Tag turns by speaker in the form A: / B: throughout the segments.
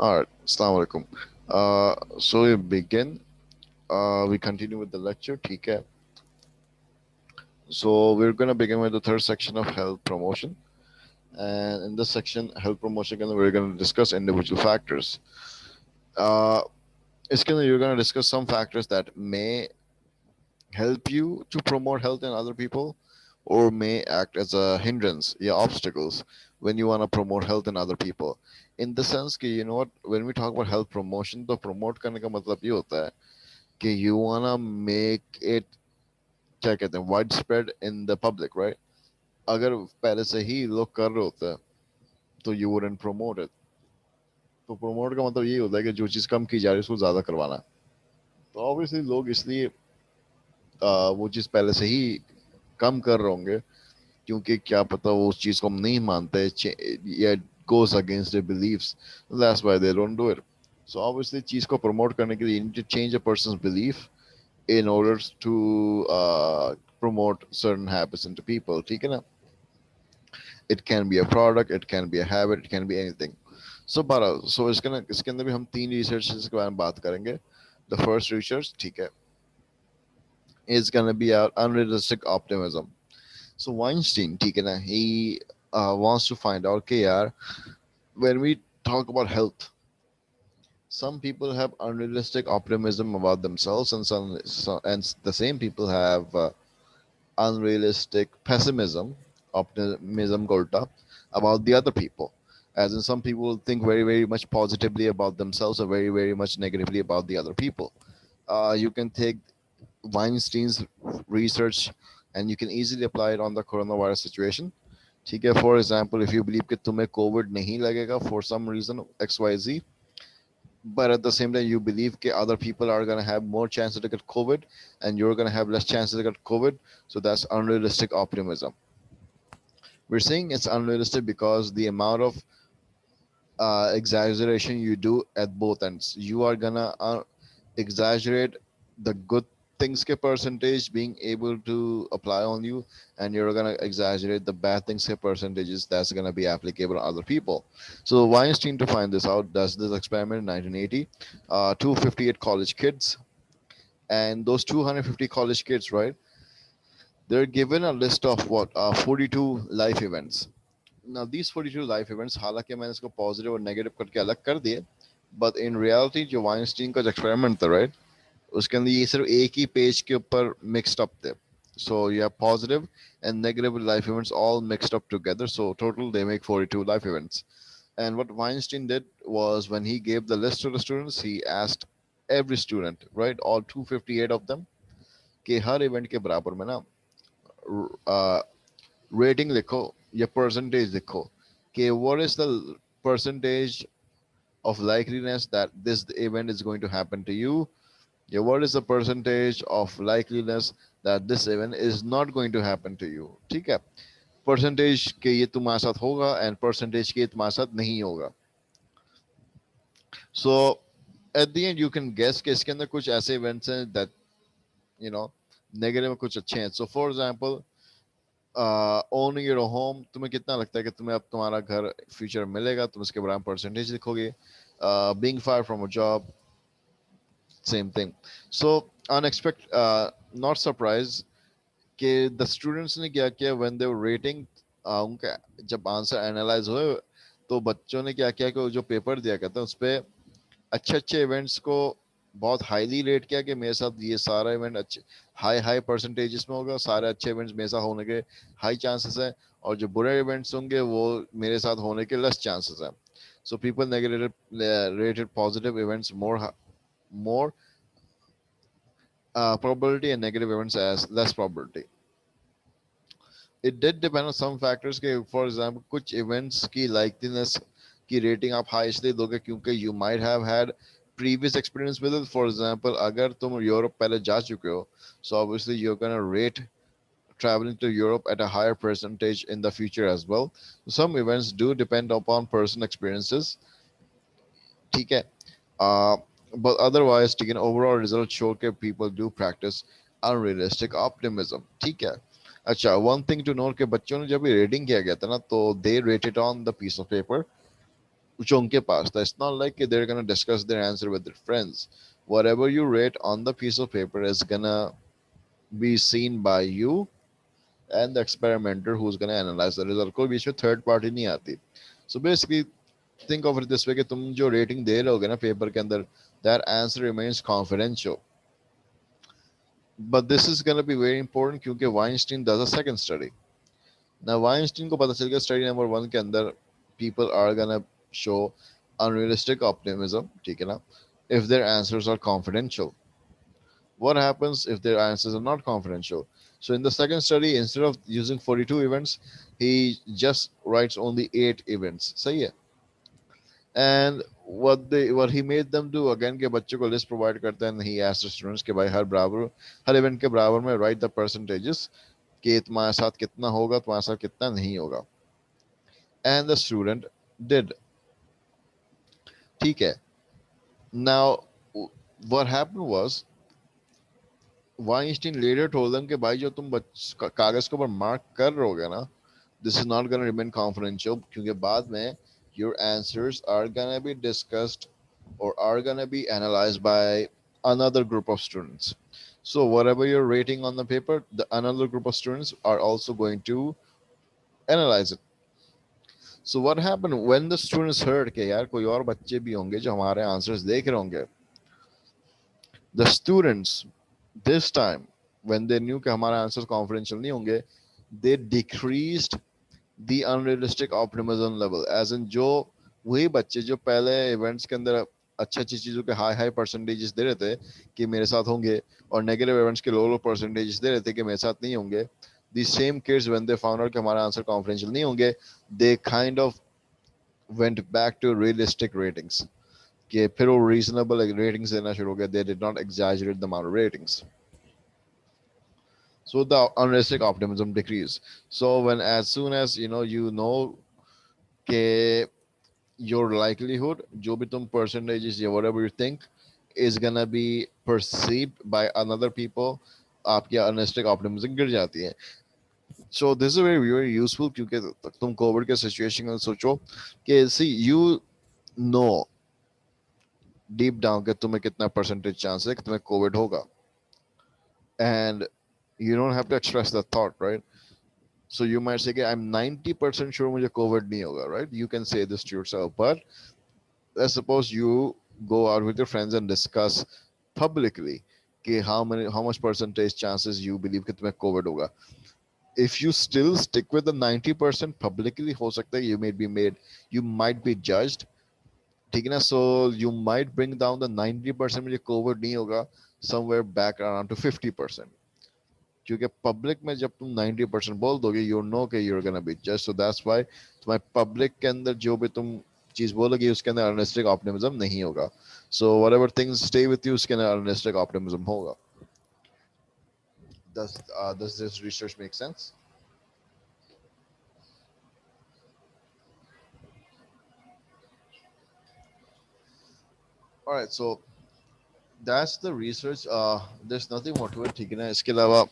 A: All right, Assalamu alaikum. So we begin. We continue with the lecture. ठीक है. So we're gonna begin with the third section of health promotion, and in this section, health promotion, we're gonna discuss individual factors. Uh, you're gonna discuss some factors that may help you to promote health in other people, or may act as a hindrance, yeah, obstacles when you wanna promote health in other people. In the sense कि you know what, when we talk about health promotion, तो promote करने का मतलब ये होता है कि you wanna make it क्या कहते हैं wide spread in the public right. अगर पहले से ही लोग कर रहे होते हैं तो यू वुडंट प्रमोट इट. तो प्रमोट का मतलब ये होता है कि जो चीज़ कम की जा रही है उसको ज़्यादा करवाना. तो ऑब्वियसली लोग इसलिए वो चीज़ पहले से ही कम कर रहे होंगे क्योंकि क्या पता वो उस चीज़ को हम नहीं मानते या goes against their beliefs. That's why they don't do it. So obviously चीज़ को प्रमोट करने के लिए you need to change a person's belief in order to promote certain habits into people. ठीक है ना. It can be a product, it can be a habit, it can be anything. So इसके अंदर भी हम तीन researches के बारे में बात करेंगे. The first research, ठीक है, is gonna be our unrealistic optimism. So Weinstein, ठीक है ना, he wants to find out कि यार when we talk about health, some people have unrealistic optimism about themselves, and the same people have unrealistic optimism Golta, about the other people. As in, some people think very, very much positively about themselves or very, very much negatively about the other people. You can take Weinstein's research and you can easily apply it on the coronavirus situation. ठीक है, for example, if you believe कि तुम्हें COVID नहीं लगेगा for some reason XYZ, but at the same time you believe that other people are going to have more chances to get COVID and you're going to have less chances to get COVID, so that's unrealistic optimism. We're saying it's unrealistic because the amount of exaggeration you do at both ends. You are gonna exaggerate the good things ke percentage being able to apply on you, and you're gonna exaggerate the bad things ke percentages that's gonna be applicable on other people. So Weinstein, to find this out, does this experiment in 1980. 258 college kids, and those 250 college kids, right? They're given a list of what 42 life events. Now these 42 life events, हालांकि मैंने इसको positive और negative करके अलग कर दिए, but in reality जो Weinstein का जो एक्सपेरिमेंट था राइट, उसके अंदर ये सिर्फ एक ही पेज के ऊपर मिक्सड अप थे. So you have positive and negative life events all mixed up together. So total they make 42 life events. And what Weinstein did was when he gave the list to the students, he asked every student, right, all 258 of them, कि हर event के बराबर में ना rating लिखो या percentage लिखो कि what is the percentage of likeliness that this event is going to happen to you. Yeah, what is the percentage of likeliness that this event is not going to happen to you. ठीक है, percentage के ये तुम्हारे साथ होगा and percentage के ये तुम्हारे साथ नहीं होगा. So at the end you can guess कि इसके अंदर कुछ ऐसे इवेंट्स हैं दैट यू नो नेगेटिव में कुछ अच्छे हैं. So for example owning your home, तुम्हें कितना लगता है कि तुम्हें अब तुम्हारा घर फ्यूचर मिलेगा, तुम इसके बारे में परसेंटेज लिखोगे. Being fire from a job, same thing. So unexpect not surprise कि द स्टूडेंट्स ने क्या किया व्हेन दे वर रेटिंग, उनका जब आंसर एनालाइज हुए तो बच्चों ने क्या किया कि जो पेपर दिया करता है उस पर अच्छे अच्छे इवेंट्स को बहुत हाईली रेट किया कि मेरे साथ ये सारा इवेंट अच्छे हाई हाई परसेंटेजेस में होगा, सारे अच्छे इवेंट्स मेरे साथ होने के हाई चांसेस हैं, और जो बुरे इवेंट्स होंगे वो मेरे साथ होने के लेस चांसेस हैं. So people negative rated positive events more probability and negative events as less probability. It did depend on some factors के for example कुछ events की likeliness की rating आप high इसलिए दोगे क्योंकि you might have had previous experience with it. For example, अगर तुम यूरोप पहले जा चुके हो, so obviously you're gonna rate traveling to Europe at a higher percentage in the future as well. Some events do depend upon personal experiences. ठीक है. uh, but otherwise ठीक है, overall results show that people do practice unrealistic optimism. ठीक है. अच्छा, one thing to note कि बच्चों ने जब भी रेटिंग किया गया था ना तो they rated on the piece of paper जो उनके पास था. It's not like they're gonna discuss their answer with their friends. Whatever you rate on the piece of paper is gonna be seen by you and the experimenter who's gonna analyze the result. कोई बीच में third party नहीं आती. So basically think of it this way कि तुम जो rating दे रहे होगे ना पेपर के अंदर, that answer remains confidential. But this is gonna be very important क्योंकि Weinstein does a second study. Now Weinstein को पता चल गया study number 1 के अंदर people are gonna show unrealistic optimism, ठीक है ना, if their answers are confidential. What happens if their answers are not confidential? So in the second study, instead of using 42 events, he just writes only 8 events. सही है. And what he made them do again के बच्चों को list provide करते हैं, and he asked the students कि भाई हर event के बराबर में write the percentages कि तुम्हारे साथ कितना होगा, तुम्हारे साथ कितना नहीं होगा. And the student did. ठीक है. Now what happened was Weinstein later told them कि भाई जो तुम कागज के ऊपर मार्क कर रहोगे ना, this is not going to remain confidential क्योंकि बाद में your answers are going to be discussed or are going to be analyzed by another group of students. So whatever you're rating on the paper, the another group of students are also going to analyze it. So what happened when the students heard कि यार कोई और बच्चे भी होंगे जो हमारे answers देख रहे होंगे, the students this time when they knew कि हमारे answers confidential नहीं होंगे, they decreased the unrealistic optimism level. As in जो वही बच्चे जो पहले इवेंट्स के अंदर अच्छी अच्छी चीज़ों के हाई हाई परसेंटेजेस दे रहे थे कि मेरे साथ होंगे, और नेगेटिव इवेंट्स के लो लो परसेंटेजेस दे रहे थे कि मेरे साथ नहीं होंगे, the same kids when they found out कि हमारा आंसर कॉन्फिडेंशियल नहीं होंगे, they kind of went back to realistic ratings. कि फिर वो reasonable ratings देना शुरू हो गए. They did not exaggerate the amount of ratings. So the unrealistic optimism decreased. So when as soon as you know कि your likelihood, जो भी तुम percentages या whatever you think is gonna be perceived by another people, आपकी unrealistic optimism गिर जाती है. So this is very very useful क्योंकि तुम कोविड के सिचुएशन में सोचो कि see you know deep down कि तुम्हें कितना percentage chance है कि तुम्हें कोविड होगा, and you don't have to express the thought, right? So you might say कि I'm 90% sure मुझे कोविड नहीं होगा, right? You can say this to yourself, but let's suppose you go out with your friends and discuss publicly कि how much percentage chances you believe कि तुम्हें COVID होगा. If you still stick with the 90% publicly, हो सकता है you might be judged. ठीक है ना? So you might bring down the 90% मुझे COVID नहीं होगा somewhere back around to 50%. क्योंकि पब्लिक में जब तुम 90% बोल दोगे, you know कि you're gonna be judged. So that's why तुम्हारे पब्लिक के अंदर जो भी तुम चीज बोलोगे उसके अंदर अनलिस्टिक ऑप्टिमिज्म नहीं होगा. So whatever things stay with you उसके अंदर अनलिस्टिक ऑप्टिमिज्म होगा. Does this research make sense? All right, so that's the research. There's nothing more to it. ठीक है ना? इसके अलावा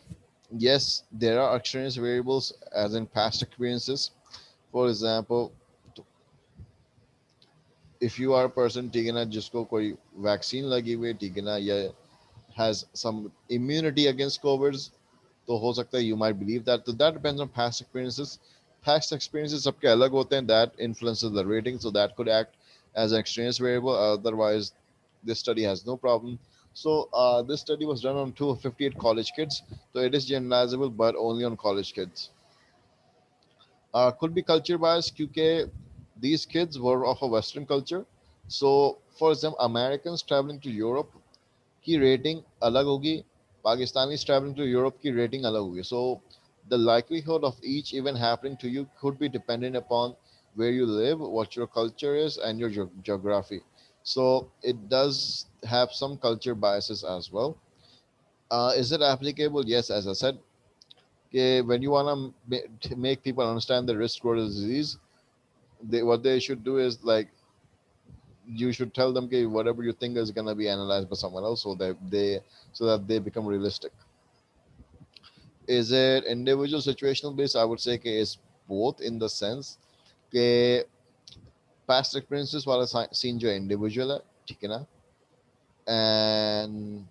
A: yes, there are extraneous variables as in past experiences. For example, if you are a person ठीक है ना जिसको कोई वैक्सीन लगी हुई है ठीक है ना, या has some immunity against COVID, तो हो सकता है you might believe that. So that depends on past experiences. Past experiences सबके अलग होते हैं. That influences the rating, so that could act as an extraneous variable. Otherwise, this study has no problem. So this study was done on 258 college kids. So it is generalizable, but only on college kids. Could be culture bias क्योंकि these kids were of a Western culture. So, for example, Americans traveling to Europe की rating अलग होगी, Pakistani travelling to Europe की rating अलग होगी. So the likelihood of each event happening to you could be dependent upon where you live, what your culture is, and your geography. So it does have some culture biases as well. Is it applicable? Yes, as I said, okay, when you want to make people understand the risk for the disease, what they should do is like you should tell them okay, whatever you think is going to be analyzed by someone else so that they become realistic. Is it individual situational based? I would say it's both in the sense that past experiences वाला scene जो है individual है, ठीक है ना, and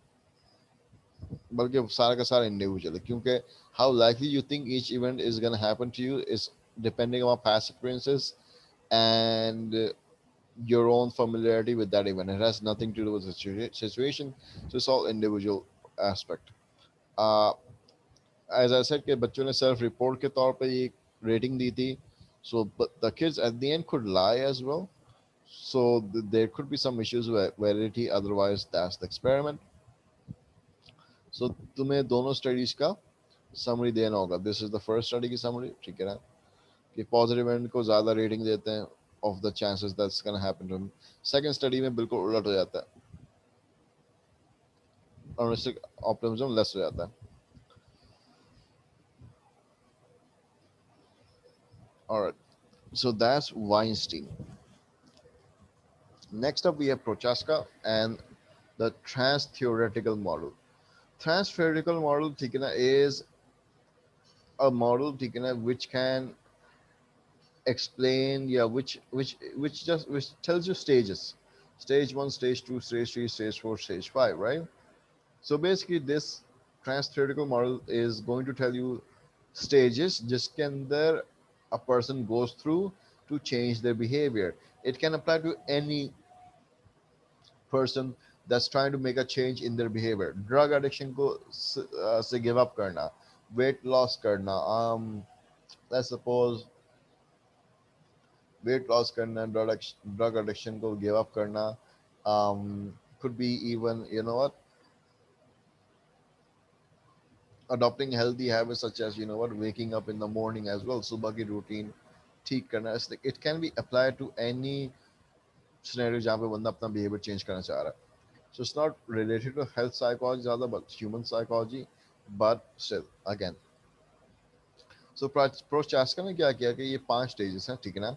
A: बल्कि सारा का सारा इंडिविजुअल है, क्योंकि how likely you think each event is gonna happen to you is depending on past experiences and your own familiarity with that event. It has nothing to do with the situation, so it's all individual aspect. uh, as I said कि बच्चों ने self report के तौर पे ये rating दी थी, so but the kids at the end could lie as well, so there could be some issues with validity, otherwise that's the experiment. So तुम्हें दोनों स्टडीज का समरी देना होगा. This is the first study की summary, ठीक है ना, कि पॉजिटिव एंड को ज़्यादा रेटिंग देते हैं of the chances that's gonna happen to him. Second study में बिल्कुल उलट हो जाता है, ऑप्टिमिस्टिक ऑप्टिमिज्म लेस हो जाता है. Alright, so that's Weinstein. Next up we have Prochaska and the trans-theoretical model. Trans-theoretical model, ठीक है ना, is a model, ठीक है ना, which can explain, yeah, which tells you stages: stage 1, stage 2, stage 3, stage 4, stage 5, right? So basically this trans-theoretical model is going to tell you stages जिसके अंदर a person goes through to change their behavior. It can apply to any person that's trying to make a change in their behavior. Drug addiction को से give up करना, weight loss करना, let's suppose weight loss करना, drug addiction को give up करना, could be even, you know what, adopting healthy habits such as, you know what, waking up in the morning as well, सुबह की routine ठीक करना. It can be applied to any scenario जहाँ पे बंदा अपना behavior change करना चाह रहा है. So it's not related to health psychology ज़्यादा, but human psychology. But still, again, so Prochaska ने क्या किया कि ये 5 stages हैं, ठीक है ना.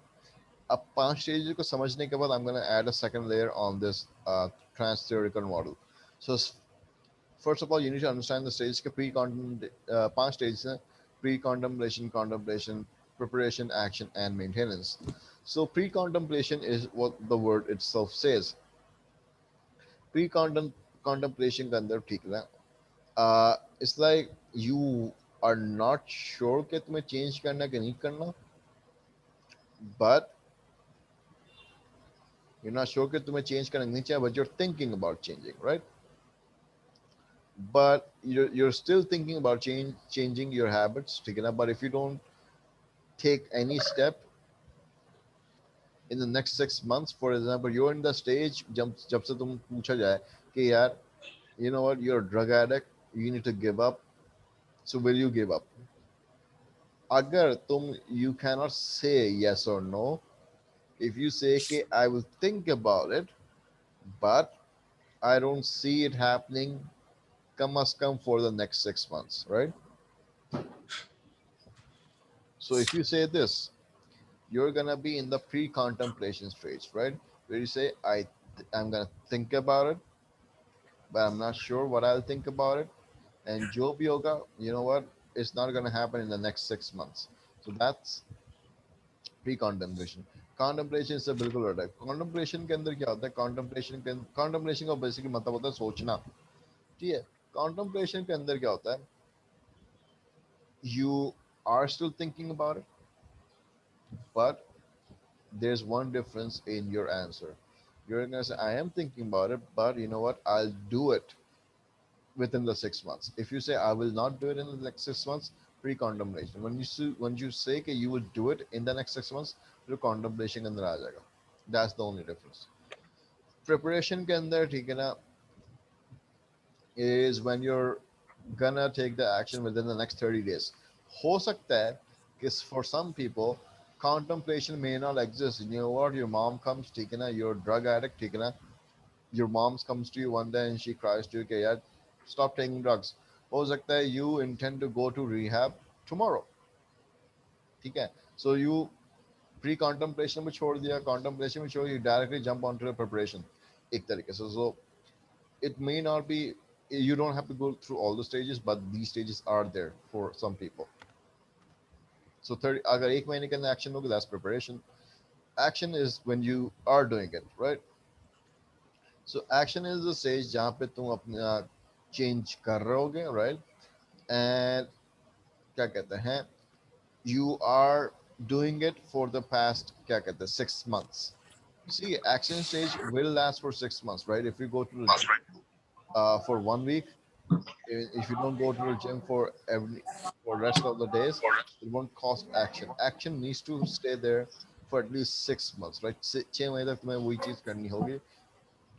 A: अब 5 stages को समझने के बाद I'm gonna add a second layer on this trans-theoretical model. So first of all, you need to understand the stages के pre-contemplation, 5 stages हैं: pre-contemplation, contemplation, preparation, action, and maintenance. So pre-contemplation is what the word itself says. Pre-contemplation के अंदर, ठीक है ना, it's like you are not sure कि तुम्हें change करना कि नहीं करना, but you're not sure कि तुम्हें change करना नहीं चाहिए, but you're thinking about changing, right? But you're still thinking about changing your habits, ठीक है ना, but if you don't take any step in the next 6 months, for example, you're in the stage जब से तुम पूछा जाए कि यार, you know what, you're a drug addict, you need to give up, so will you give up? अगर तुम, you cannot say yes or no. If you say कि I will think about it, but I don't see it happening, must come for the next 6 months, right? So if you say this, you're gonna be in the pre-contemplation stage, right? Where you say, I'm gonna think about it, but I'm not sure what I'll think about it. And Job Yoga, you know what? It's not gonna happen in the next 6 months. So that's pre-contemplation. Contemplation से बिल्कुल अलग है. Contemplation के अंदर क्या होता है? Contemplation का basically मतलब होता है सोचना, ठीक है. Contemplation के अंदर क्या होता है? You are still thinking about it, but there's one difference in your answer. You're gonna say, I am thinking about it, but you know what? I'll do it within the 6 months. If you say I will not do it in the next 6 months, pre-contemplation. When you say that you will do it in the next 6 months, तो contemplation के अंदर आ जाएगा. That's the only difference. Preparation के अंदर, ठीक है ना, is when you're gonna take the action within the next 30 days. हो सकता है कि for some people contemplation may not exist. You know what? Your mom comes, ठीक है ना, you're a drug addict, ठीक है ना, your mom comes to you one day and she cries to you कि यार stop taking drugs. हो सकता है you intend to go to rehab tomorrow, ठीक है. So you pre-contemplation में छोड़ दिया, contemplation में छोड़, you directly jump onto the preparation एक तरीके से. So it may not be, you don't have to go through all the stages, but these stages are there for some people. So 30, अगर एक महीने के अंदर action होगी, that's preparation. Action is when you are doing it, right? So action is the stage जहाँ पे तुम अपना change कर रहे होगे, right? And क्या कहते हैं, you are doing it for the past क्या कहते हैं 6 months. See, action stage will last for 6 months, right? If you go to the gym for 1 week, if you don't go to the gym for rest of the days, it won't cost action. Action needs to stay there for at least 6 months, right? 6 महीने तक तुम्हें वही चीज करनी होगी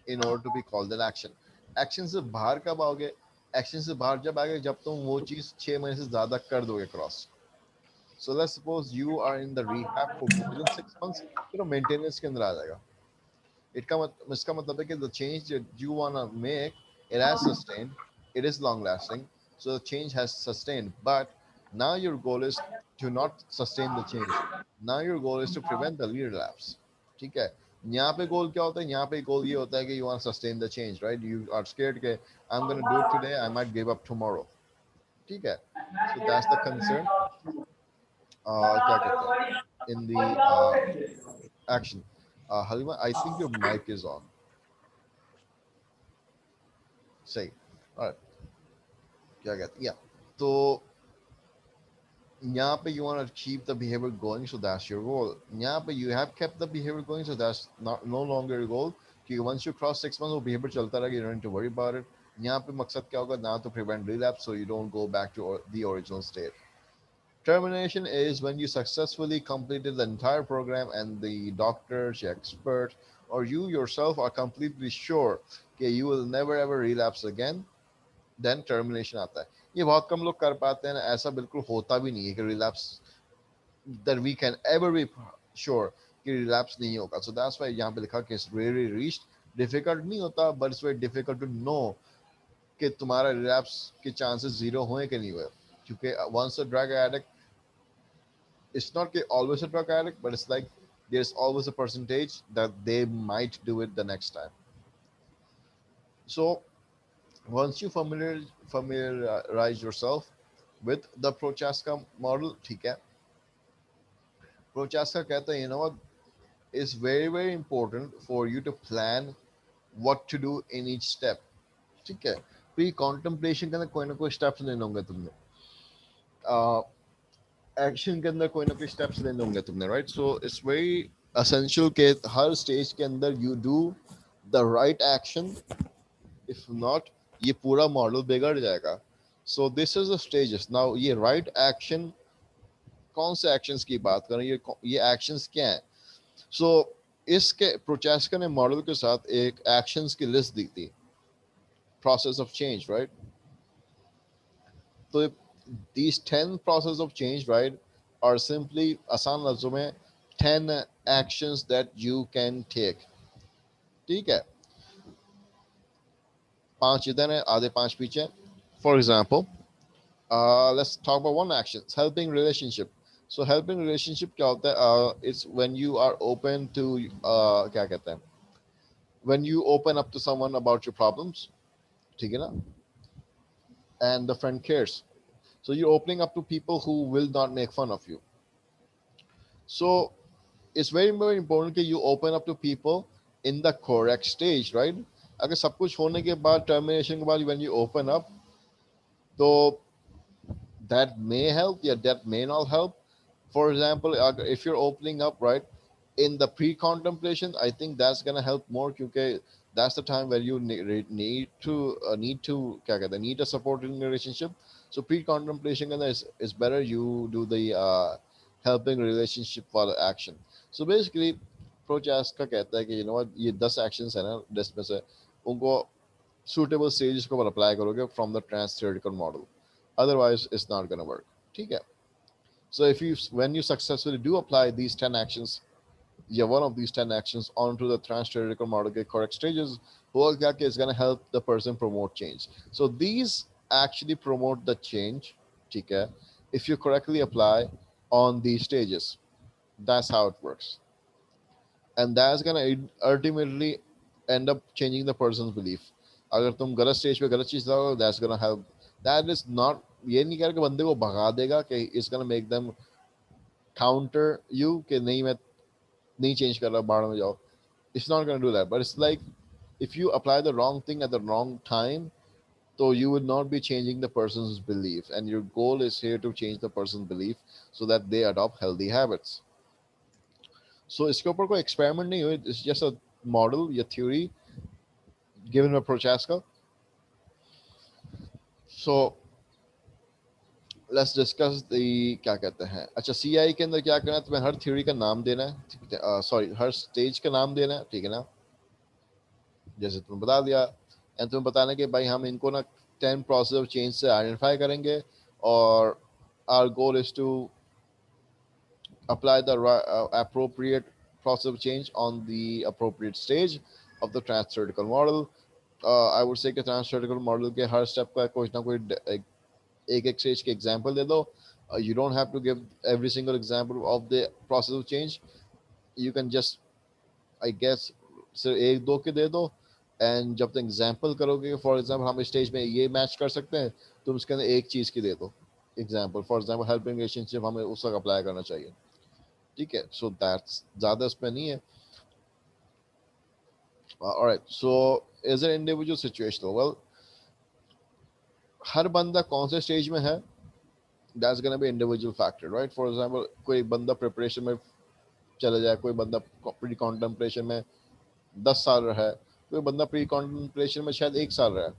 A: in order to be called an action. Action से बाहर कब आओगे? Action से बाहर जब आगे जब तुम वो चीज 6 महीने से ज्यादा कर दोगे cross. So let's suppose you are in the rehab for more than 6 months, फिर मेंटेनेंस के अंदर आ जाएगा. इसका मतलब है कि the change that you wanna make, it has sustained, it is long lasting, so the change has sustained. But now your goal is to not sustain the change. Now your goal is to prevent the relapse. ठीक है. यहाँ पे गोल क्या होता है? यहाँ पे गोल ये होता है कि you want to sustain the change, right? You are scared कि I'm gonna do it today, I might give up tomorrow. ठीक है. So that's the concern. क्या कहते हैं? In the action. Halima, I think your mic is on. Say. All right. क्या कहते हैं? Yeah. तो यहाँ पे you want to keep the behavior going, so that's your goal. यहाँ पे you have kept the behavior going, so that's not no longer your goal. क्योंकि once you cross 6 months, वो behavior चलता रहेगा, you don't need to worry about it. यहाँ पे मकसद क्या होगा? Now to prevent relapse, so you don't go back to the original state. Termination is when you successfully completed the entire program and the doctors, the experts, or you yourself are completely sure that you will never ever relapse again. Then termination आता है. ये बहुत कम लोग कर पाते हैं. ऐसा बिल्कुल होता भी नहीं है कि relapse that we can ever be sure कि रिलैप्स नहीं होगा. सो दैट्स व्हाई यहाँ पे लिखा कि इट्स वेरी रीच्ड. डिफिकल्ट नहीं होता, but it's very difficult to know कि तुम्हारा रिलैप्स के चांसेस जीरो हुए कि नहीं हुए. क्योंकि once a drug addict, it's not always a drug addict, but it's like there's always a percentage that they might do it the next time. So once you familiarize yourself with the Prochaska model, ठीक है. Prochaska कहता है, you know what, it's very important for you to plan what to do in each step. ठीक है. Pre contemplation के अंदर कोई ना कोई स्टेप्स लेने होंगे तुमने. एक्शन के अंदर कोई ना कोई स्टेप्स लेने होंगे तुमने, right? So it's very essential के हर स्टेज के अंदर you do the right action. If not, ये पूरा मॉडल बिगड़ जाएगा. सो this is the stages. Now ये राइट एक्शन, कौन से एक्शंस की बात करें? ये एक्शंस क्या हैं? सो इसके प्रोचेस्का ने मॉडल के साथ एक एक्शंस की लिस्ट दी थी. Process of change, right? तो these 10 process of change, right, are simply आसान लफ्जों में 10 actions that you can take. ठीक है. 5 इधर है, आधे 5 पीछे. For example, let's talk about one action, helping relationship. So helping relationship क्या होता है? It's when you are open to क्या कहते हैं, when you open up to someone about your problems, ठीक है ना, and the friend cares. So you're opening up to people who will not make fun of you. So it's very important that you open up to people in the correct stage, right? अगर सब कुछ होने के बाद, termination के बाद, when you open up, तो that may help, yeah, that may not help. For example, if you're opening up, right, in the pre-contemplation, I think that's gonna help more because that's the time where you need to क्या कहते हैं, need a support in your relationship. So pre-contemplation is better. You do the helping relationship for the action. So basically, Prochas का कहता है कि you know what, ये 10 actions है ना, 10 में से उनको suitable stages को apply करोगे from the trans theoretical model. Otherwise, it's not gonna work. ठीक है. So if you, when you successfully do apply these 10 actions, yeah, one of these 10 actions onto the trans-theoretical model get correct stages, is going to help the person promote change. So these actually promote the change, okay, if you correctly apply on these stages. That's how it works. And that's going to ultimately end up changing the person's belief. अगर तुम गलत stage पे गलत चीज लाओ, that's going to help. That is not, ये नहीं कह रहा कि बंदे को भगा देगा कि it's going to make them counter you कि नहीं, मैं नहीं चेंज कर रहा, बाहर में जाओ. It's not going to do that. But it's like if you apply the wrong thing at the wrong time, so you would not be changing the person's belief. And your goal is here to change the person's belief so that they adopt healthy habits. So इसके ऊपर कोई experiment नहीं हुई. It's just a model या theory given by Prochaska. So let's discuss the क्या कहते हैं. अच्छा, CI के अंदर क्या करना है, तुम्हें हर थ्योरी का नाम देना है, सॉरी हर स्टेज का नाम देना है, ठीक है ना, जैसे तुमने बता दिया. एंड तुम्हें बताना कि भाई हम इनको ना 10 प्रोसेस ऑफ चेंज से आइडेंटिफाई करेंगे, और our goal is to apply the appropriate process of change on the appropriate stage of the trans-theoretical model. I would say कि trans-theoretical model के हर step का कोई ना कोई एक stage के example दे दो. You don't have to give every single example of the process of change. You can just, I guess, सिर्फ एक दो के दे दो. एंड जब तुम एग्जाम्पल करोगे, फॉर एग्जाम्पल हम स्टेज में ये मैच कर सकते हैं, तुम उसके अंदर एक चीज़ की दे दो example. For example helping relationship हमें उस वक्त अप्लाई करना चाहिए, ठीक है. सो दैट्स ज़्यादा उसमें नहीं है. Alright, so is an individual situation, well हर बंदा कौन से स्टेज में है, that's gonna be individual factor, right. For example कोई बंदा प्रिपरेशन में चला जाए, कोई बंदा प्री कॉन्टेम्पलेशन में 10 साल रहा है, कोई बंदा प्री कॉन्टेम्पलेशन में शायद 1 साल रहा है.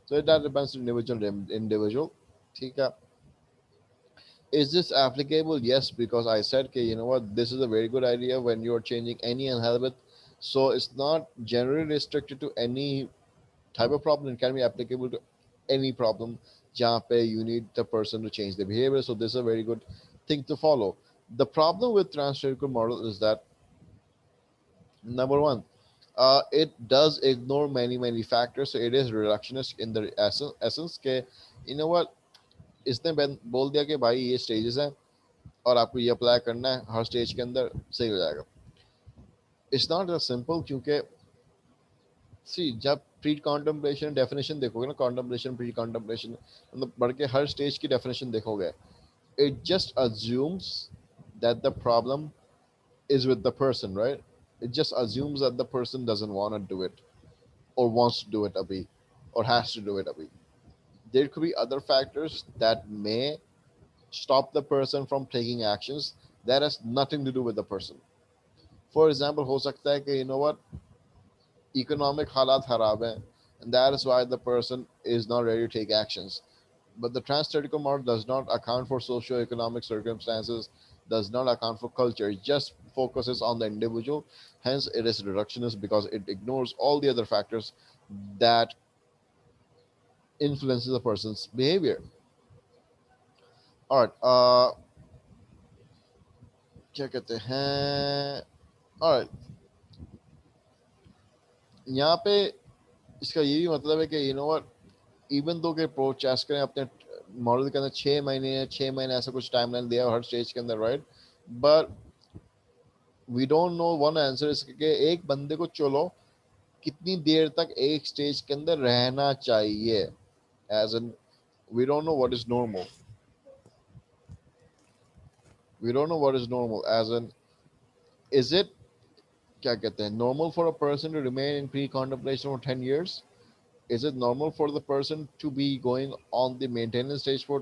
A: सो इट डिपेंड्स इंडिविजुअल, ठीक है. Is this applicable? Yes, because I said, okay, you know what, this is a very good idea when you're changing any habit. So it's not generally restricted to any type of problem. It can be applicable to any problem जहाँ पे you need the person to change their behavior. So this is a very good thing to follow. The problem with transtheoretical model is that, number one, it does ignore many factors. So it is reductionist in the essence के, you know what, इसने बोल दिया कि भाई ये stages हैं और आपको ये अप्लाई करना है हर स्टेज के अंदर, सही हो जाएगा. इट्स नॉट अ सिंपल, क्योंकि सी जब प्री कॉन्टेम्पलेशन डेफिनेशन देखोगे ना, कॉन्टेम्पलेशन प्री कॉन्टेम्पलेशन मतलब बढ़ के हर स्टेज की डेफिनेशन देखोगे, it just assumes that the problem is with the person, right? It just assumes that the person doesn't want to do it, or wants to do it abhi, or has to do it abhi. There could be other factors that may stop the person from taking actions that has nothing to do with the person. For example, हो सकता है कि you know what, economic हालात खराब हैं, and that is why the person is not ready to take actions. But the trans-theoretical model does not account for socio-economic circumstances, does not account for culture. It just focuses on the individual. Hence, it is reductionist because it ignores all the other factors that influences a person's behavior. All right. क्या कहते हैं? All right. यहाँ पे इसका ये भी मतलब है कि you know what, even though के प्रोचेस करें अपने मॉडल के अंदर 6 महीने ऐसा कुछ टाइमलाइन दिया हर स्टेज के अंदर, right. But we don't know one answer इसके, एक बंदे को चलो कितनी देर तक एक स्टेज के अंदर रहना चाहिए, as an we don't know what is normal. We don't know what is normal as an, is it क्या कहते हैं, normal for a person to remain in precontemplation for 10 years? Is it normal for the person to be going on the maintenance stage for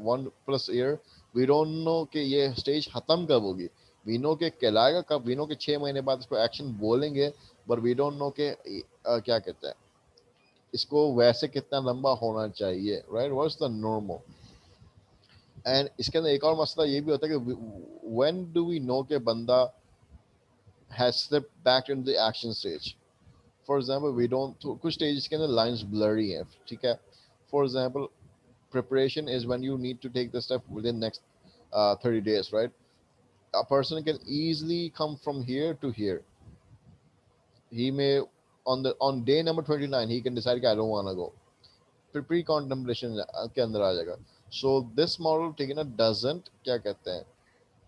A: 1+ year? We don't know कि ये stage खत्म कब होगी. We know कि कहलाएगा कब, we know कि 6 महीने बाद इसको action बोलेंगे, but we don't know कि क्या कहते हैं इसको वैसे कितना लंबा होना चाहिए, right? What's the normal? And इसके अंदर एक और मसला ये भी होता है कि when do we know कि बंदा has slipped back into the action stage? For example we don't, कुछ स्टेजेस के अंदर लाइंस ब्लरी हैं, ठीक है. For example preparation is when you need to take the step within next 30 days, right? A person can easily come from here to here. He may on day number 29 he can decide I don't want to go. Pre contemplation के अंदर आ जाएगा. So this model ठीक है ना, doesn't क्या कहते हैं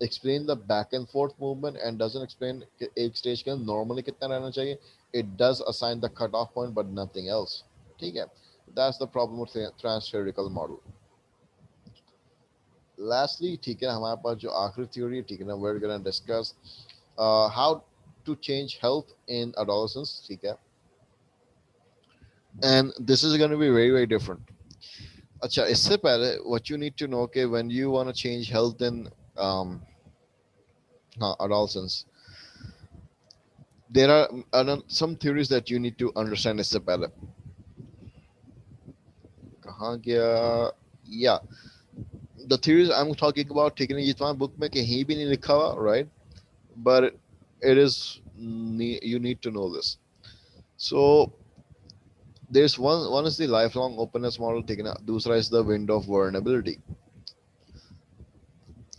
A: explain the back and forth movement and doesn't explain कि एक स्टेज के अंदर normally कितना रहना चाहिए. It does assign the cutoff point but nothing else, ठीक है. That's the problem with the trans-theoretical model. Lastly, ठीक है, हमारे पास जो आखिरी theory है, ठीक है ना, we're gonna discuss how to change health in adolescence, ठीक है? And this is going to be very very different. अच्छा, इससे पहले what you need to know कि when you want to change health in um, adolescence, there are some theories that you need to understand. इससे पहले कहाँ गया? Yeah, the theories I'm talking about, ठीक है ना, ये तुम्हारे book में कहीं भी नहीं लिखा हुआ, right? But it is you need to know this. So there's one is the lifelong openness model, ठीक है ना, दूसरा is the window of vulnerability.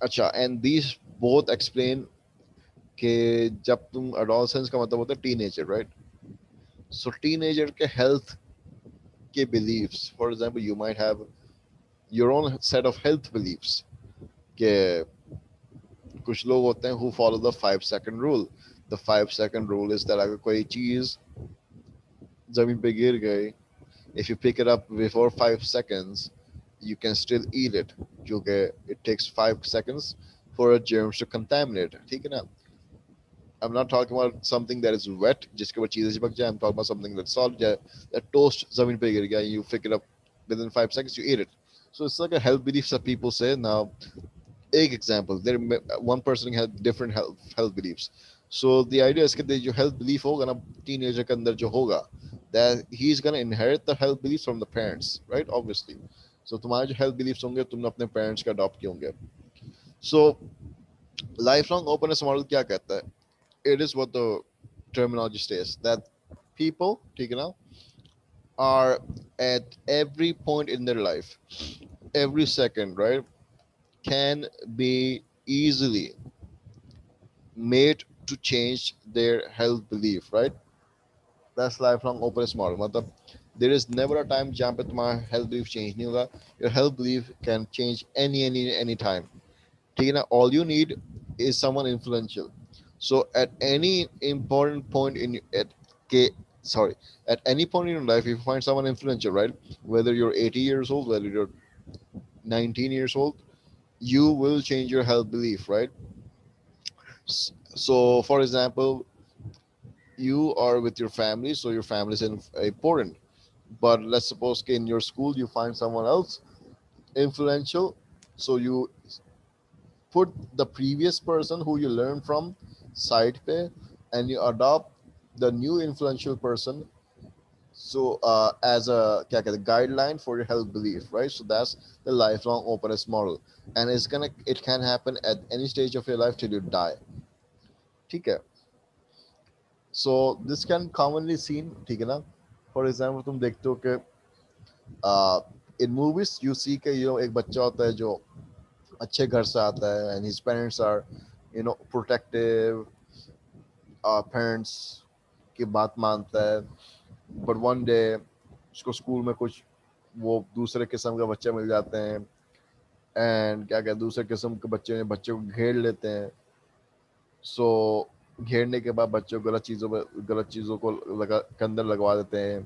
A: अच्छा, and these both explain कि जब तुम adolescence का मतलब होता है teenager, right? So teenager के health के beliefs, for example, you might have your own set of health beliefs कि कुछ लोग होते हैं who follow the 5 second rule. The 5 second rule is that अगर कोई चीज जमीन पे गिर गई, if you pick it up before 5 seconds, you can still eat it क्योंकि it takes 5 seconds for a germs to contaminate, ठीक है ना? I'm not talking about something that is wet जिसके ऊपर चीजें चिपक जाए. I'm talking about something that's solid, that toast जमीन पे गिर गया, you pick it up within 5 seconds, you eat it. So it's like a health belief that people say. Now, एक example, there one person has different health beliefs. So the idea is that जो health belief होगा ना teenager के अंदर जो होगा, that he's gonna inherit the health beliefs from the parents, right? Obviously. So तुम्हारे जो health beliefs होंगे तुमने अपने parents के adopt किए होंगे. So lifelong openness model क्या कहता है? It is what the terminology states, that people, ठीक है ना, are at every point in their life, every second, right, can be easily made to change their health belief, right? That's lifelong openness model. मतलब there is never a time जहाँ पे तुम्हारा health belief change नहीं होगा. Your health belief can change any time. ठीक है ना? All you need is someone influential. So at any important point in at K sorry, at any point in your life, if you find someone influential, right? Whether you're 80 years old, whether you're 19 years old, you will change your health belief, right? So, for example, you are with your family, so your family is important. But let's suppose in your school you find someone else influential, so you put the previous person who you learn from side पे and you adopt the new influential person, so as a क्या कहते हैं, guideline for your health belief, right? So that's the lifelong openness model, and it can happen at any stage of your life till you die, ठीक है? So this can commonly seen, ठीक है ना? For example, तुम देखते हो कि in movies you see कि एक बच्चा होता है जो अच्छे घर से आता है and his parents are protective, parents की बात मानता है, but one day उसको स्कूल में कुछ वो दूसरे किस्म का बच्चे मिल जाते हैं एंड क्या कहते दूसरे किस्म के बच्चे को घेर लेते हैं. सो घेरने के बाद बच्चों को गलत चीज़ों को के अंदर लगवा देते हैं.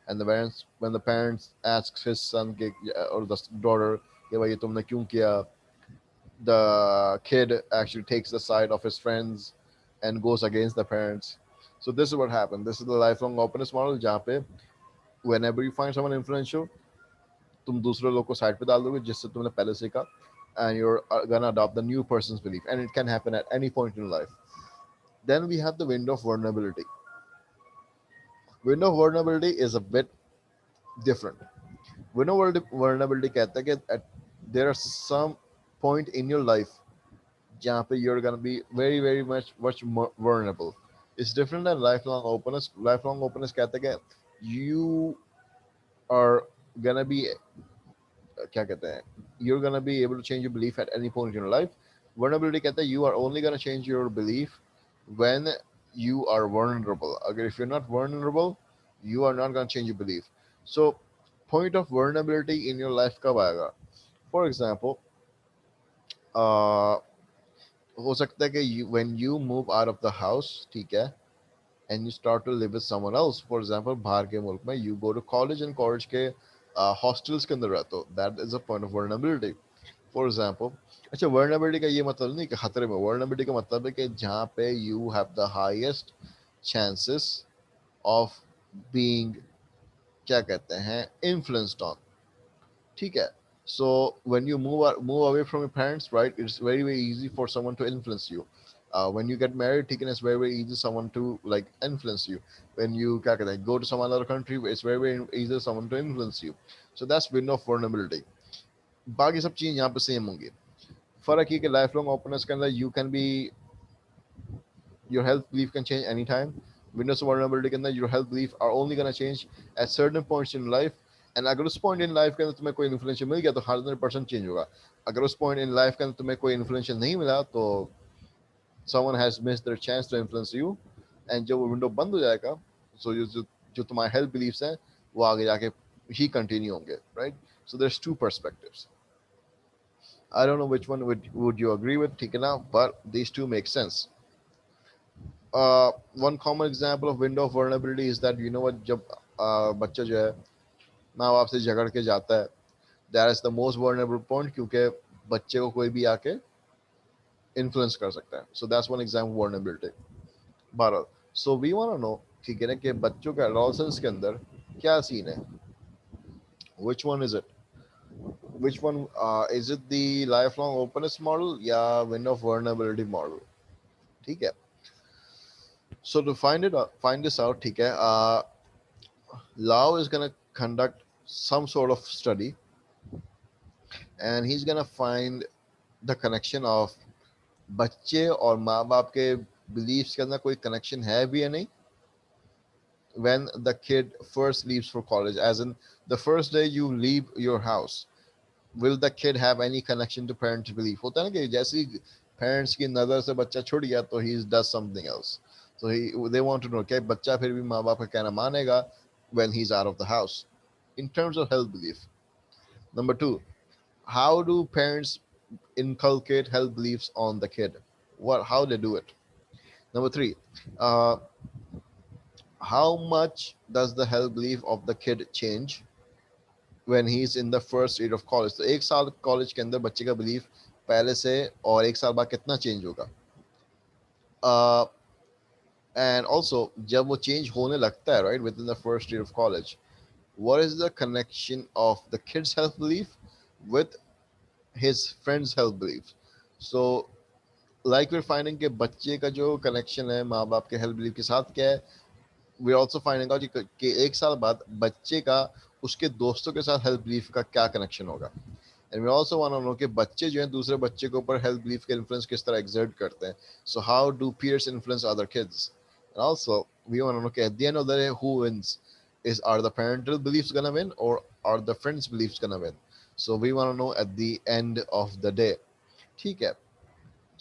A: And the parents when the parents ask his son के और द डॉटर कि भाई ये तुमने क्यों किया, the kid actually takes the side of his friends and goes against the parents. So this is what happened. This is the lifelong openness model जहाँ पे whenever you find someone influential, तुम दूसरे लोग को साइड पे डाल दोगे जिससे तुमने पहले सीखा, and you're gonna adopt the new person's belief, and it can happen at any point in life. Then we have the window of vulnerability. Window of vulnerability is a bit different. Window of vulnerability कहता है कि there are some point in your life जहाँ पे you're gonna be very much more vulnerable. It's different than lifelong openness. Lifelong openness कहता है कि you are gonna be क्या कहते हैं, you're gonna be able to change your belief at any point in your life. Vulnerability कहता है you are only gonna change your belief when you are vulnerable. अगर if you're not vulnerable, you are not gonna change your belief. So point of vulnerability in your life कब आएगा? For example, हो सकता है कि when you move out of the house, ठीक है, and you start to live with someone else. For example, बाहर के मुल्क में you go to college and college के hostels के अंदर रहते हो. That is a point of vulnerability. For example, अच्छा वर्नेबिलिटी का ये मतलब नहीं कि खतरे में, वर्नेबिलिटी का मतलब है कि जहाँ पे you have the highest chances of being, क्या कहते हैं, इन्फ्लुएंस्ड ऑन, ठीक है. So when you move away from your parents, right, it's very very easy for someone to influence you. When you get married, ठीक है, it's very very easy someone to like influence you. When you क्या कहते हैं, go to some other country, it's very very easy someone to influence you. So that's window of vulnerability. बाकी सब चीज़ यहाँ पे same होंगी. फर्क ये कि लाइफ लॉन्ग ओपनर्स के अंदर you can be, your health belief can change anytime. Windows of vulnerability के अंदर your health belief are only gonna change at certain points in life. And अगर उस पॉइंट इन लाइफ के अंदर तुम्हें कोई इन्फ्लुएंशियल मिल गया तो 100% चेंज होगा. अगर उस पॉइंट इन लाइफ के अंदर तुम्हें कोई इन्फ्लुएंशियल नहीं मिला तो someone has missed their chance to influence you. And जब वो विंडो बंद हो जाएगा, सो जो तुम्हारे हेल्थ बिलीफ्स हैं वो आगे जाके ही कंटिन्यू होंगे, right. So there two perspectives. I don't know which one would you agree with, ठीक है ना, but these two make sense. One common example of window of vulnerability is that, you know what, जब बच्चा जो है माँ बाप से झगड़ के जाता है, that is the most vulnerable point, क्योंकि बच्चे को कोई भी आके इन्फ्लुएंस कर सकता है. So that's one example of vulnerability. बहरहाल, so we want to know, ठीक है ना, कि बच्चों के adolescence के अंदर क्या सीन है. Which one is it? Which one is it, the lifelong openness model या window of vulnerability model? ठीक है. So to find this out, ठीक है, Lau is going to conduct some sort of study, and he's going to find the connection of बच्चे और माँ बाप के beliefs के अंदर कोई connection है भी या नहीं. When the kid first leaves for college, as in the first day you leave your house, will the kid have any connection to parents belief? होता है ना कि जैसे ही parents की नज़र से बच्चा छूट गया तो he does something else. So they want to know कि बच्चा फिर भी माँ बाप का कहना मानेगा when he's out of the house in terms of health belief. Number two, how do parents inculcate health beliefs on the kid? How they do it? Number three, uh, how much does the health belief of the kid change when he's in the first year of college? तो एक साल college के अंदर बच्चे का belief पहले से और एक साल बाद कितना चेंज होगा. एंड ऑल्सो जब वो चेंज होने लगता है, right, with in the first year of college, what is the connection of the kid's health belief with his friend's health belief? So like we're finding कि बच्चे का जो कनेक्शन है माँ बाप के हेल्थ बिलीफ के साथ क्या है, वी ऑल्सो फाइंडिंग आउट कि एक साल बाद बच्चे का उसके दोस्तों के साथ हेल्थ बिलीफ का क्या कनेक्शन होगा. And we also want to know कि बच्चे जो हैं दूसरे बच्चे के ऊपर हेल्थ बिलीफ के इन्फ्लुएंस किस तरह एक्सर्ट करते हैं. So how do peers influence other kids. And also we want to know कि at the end of the day who wins. Is Are the parental beliefs gonna win or are the friends beliefs gonna win? So we want to know at the end of the day. ठीक है.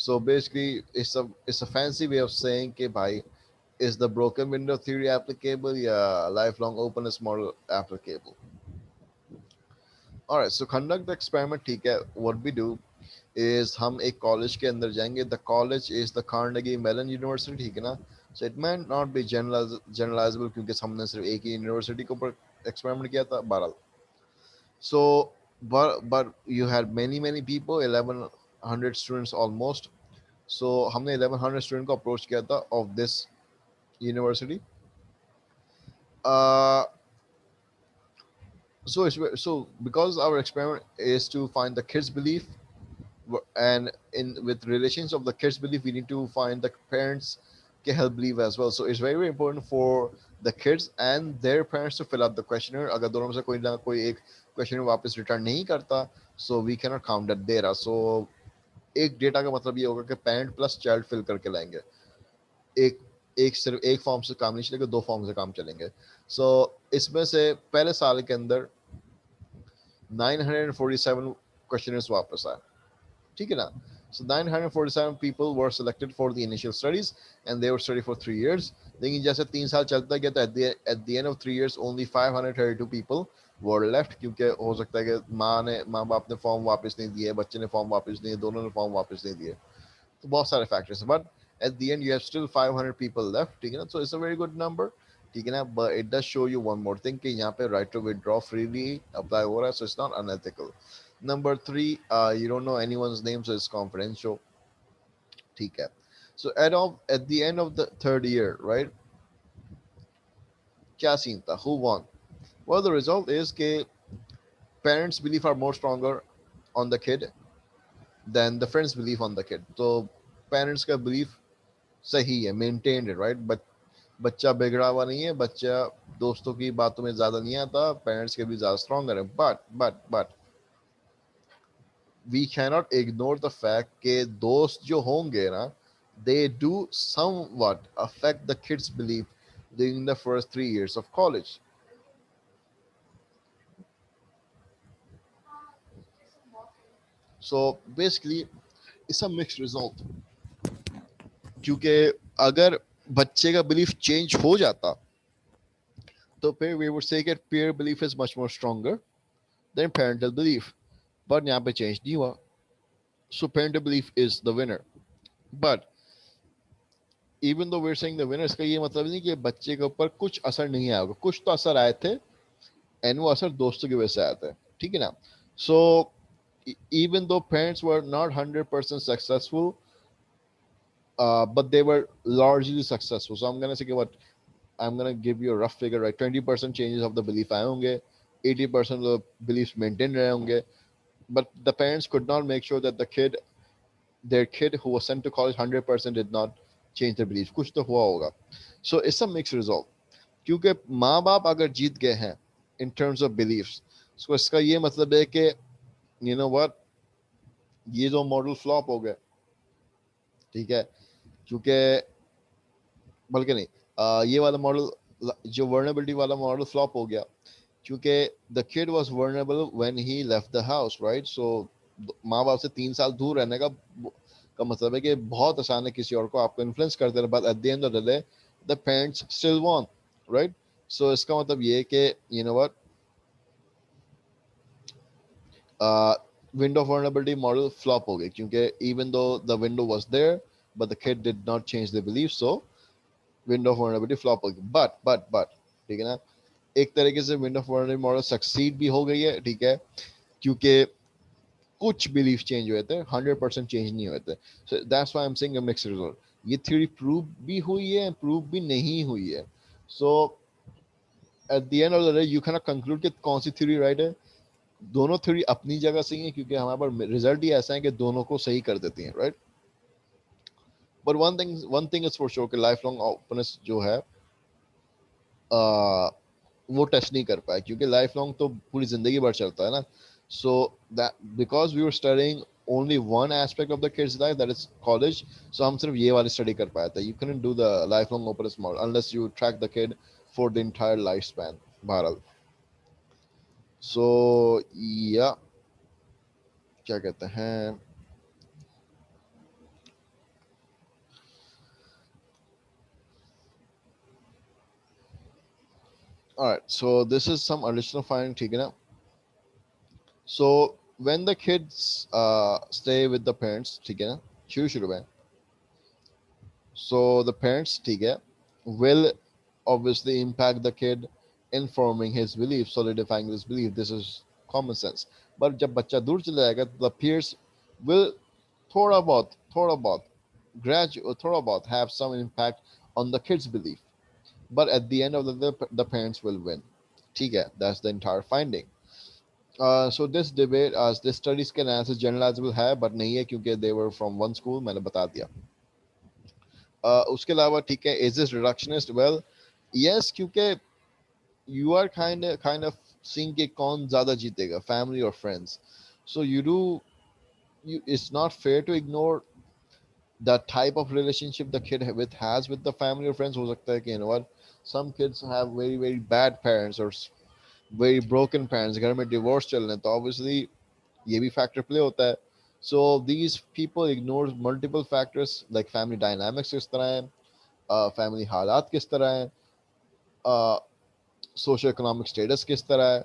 A: So basically it's a fancy way of saying कि भाई, is the broken window theory applicable या lifelong openness model applicable? All right, so conduct the experiment. ठीक है. What we do is हम एक college के अंदर जाएंगे. The college is the Carnegie Mellon University, ठीक है ना. So it may not be generalizable क्योंकि हमने सिर्फ एक ही यूनिवर्सिटी के ऊपर एक्सपेरिमेंट किया था. बहरहाल, so but you had many people, 1100 students almost. So हमने 1100 स्टूडेंट को अप्रोच किया था of this university. uh, so because our experiment is to find the kids belief, and in with relations of the kids belief we need to find the parents can help believe as well. So it's very very important for the kids and their parents to fill out the questionnaire. अगर दोनों में से कोई ना कोई एक question वापस return नहीं करता, so we cannot count that data. So एक डेटा का मतलब ये होगा कि पेरेंट प्लस चाइल्ड फिल करके लाएंगे. एक एक सिर्फ एक फॉर्म से काम नहीं चलेगा, दो फॉर्म से काम चलेंगे. सो इसमें से पहले साल के अंदर 947 क्वेश्चनर्स वापस आए, ठीक है ना. So 947 people were selected for the initial studies and they were studied for 3 years. लेकिन जैसे 3 साल चलता गया तो at the end of 3 years only 532 people were left, क्योंकि हो सकता है कि माँ बाप ने फॉर्म वापस नहीं दिए, बच्चे ने फॉर्म वापस नहीं दिए, दोनों ने फॉर्म वापस नहीं दिए. तो बहुत सारे फैक्टर्स हैं, but at the end you have still 500 people left, ठीक है ना. So it's a very good number, ठीक है ना. But it does show you one more thing कि यहाँ पे right to withdraw freely apply हो रहा है, so it's not unethical. Number three, you don't know anyone's name, so it's confidential. ठीक है. So at the end of the third year, right? क्या scene था? Who won? Well, the result is that parents' belief are more stronger on the kid than the friends' belief on the kid. So parents' का belief सही है, maintained it, right? But बच्चा बिगड़ा हुआ नहीं है, बच्चा दोस्तों की बातों में ज्यादा नहीं आता, पेरेंट्स के भी ज्यादा स्ट्रॉन्गर है. But we cannot ignore the fact के दोस्त जो होंगे ना, they do somewhat affect the kids' belief during the first 3 years of college. So basically, it's a mixed result. क्योंकि अगर बच्चे का बिलीफ चेंज हो जाता तो फिर we would say that peer belief is much more stronger than parental belief. But यहाँ पे चेंज नहीं हुआ. So parental belief is the winner. But even though we're saying the winner, इसका ये मतलब नहीं कि बच्चे के ऊपर कुछ असर नहीं आया होगा. कुछ तो असर आए थे, and वो असर दोस्तों की वजह से आया था. ठीक है ना? So even though parents were not 100% successful, but they were largely successful. So I'm gonna say what I'm gonna give you a rough figure, right? 20% changes of the belief आए होंगे, 80% of the beliefs maintained रहे होंगे, but the parents could not make sure that their kid who was sent to college 100% did not change their beliefs. कुछ तो हुआ होगा. So it's a mixed result. क्योंकि माँ बाप अगर जीत गए हैं in terms of beliefs, so इसका ये मतलब है कि you know what, ये जो मॉडल फ्लॉप हो गए. ठीक है, क्योंकि बल्कि नहीं, ये वाला मॉडल, जो वर्नेबिलिटी वाला मॉडल फ्लॉप हो गया क्योंकि the kid was vulnerable when he left the house, right? So माँ बाप से 3 साल दूर रहने का मतलब है कि बहुत आसान है किसी और को आपको इन्फ्लुएंस कर देना, but at the end of the day the parents still won, right? So इसका मतलब ये है कि you know what, window of vulnerability model flop हो गई क्योंकि even though the window was there but the kid did not change the belief, so window of vulnerability flop हो गई. बट ठीक है ना, एक तरीके से window of vulnerability model succeed भी हो गई है. ठीक है, क्योंकि कुछ बिलीफ चेंज हुए थे, 100% चेंज नहीं हुए थे. So that's why I am saying a mixed result. ये थ्योरी प्रूव भी हुई है, प्रूव भी नहीं हुई है. So at the end of the day you can conclude कि कौन सी थ्योरी राइट है. दोनों थ्योरी अपनी जगह सही है क्योंकि हमारे पास रिजल्ट ही ऐसा है कि दोनों को सही कर देती हैं, right? But one thing is for sure कि लाइफ लॉन्ग ओपननेस जो है वो टेस्ट नहीं कर पाए क्योंकि लाइफ लॉन्ग तो पूरी जिंदगी भर चलता है ना. So that because we were studying only one aspect of the kid's life, that is college, so हम सिर्फ ये वाली स्टडी कर पाया था. You couldn't do the lifelong openness model unless you track the kid for the entire lifespan. बहरहाल, so yeah, क्या कहते हैं, all right, so this is some additional finding. ठीक है ना? So when the kids stay with the parents, ठीक है ना, शुरू में, so the parents, ठीक है, will obviously impact the kid in forming his belief, solidifying his belief. This is common sense. But जब बच्चा दूर चला जाएगा, the peers will थोड़ा बहुत gradual थोड़ा बहुत have some impact on the kid's belief. But at the end of the parents will win. ठीक है, that's the entire finding. So this debate, this studies के analysis generalizable है, but नहीं है क्योंकि they were from one school. मैंने बता दिया. उसके अलावा ठीक है, is this reductionist? Well, yes, क्योंकि you are kind of seeing कि कौन ज़्यादा जीतेगा, family or friends. So it's not fair to ignore the type of relationship the kid has with the family or friends. हो सकता है कि you know what, some kids have very very bad parents or very broken parents, घर में divorce चल रहे हैं, तो obviously ये भी factor play होता है. So these people ignore multiple factors like family dynamics किस तरह है, family हालात किस तरह है, uh, सोशो इकोनॉमिक स्टेटस किस तरह है.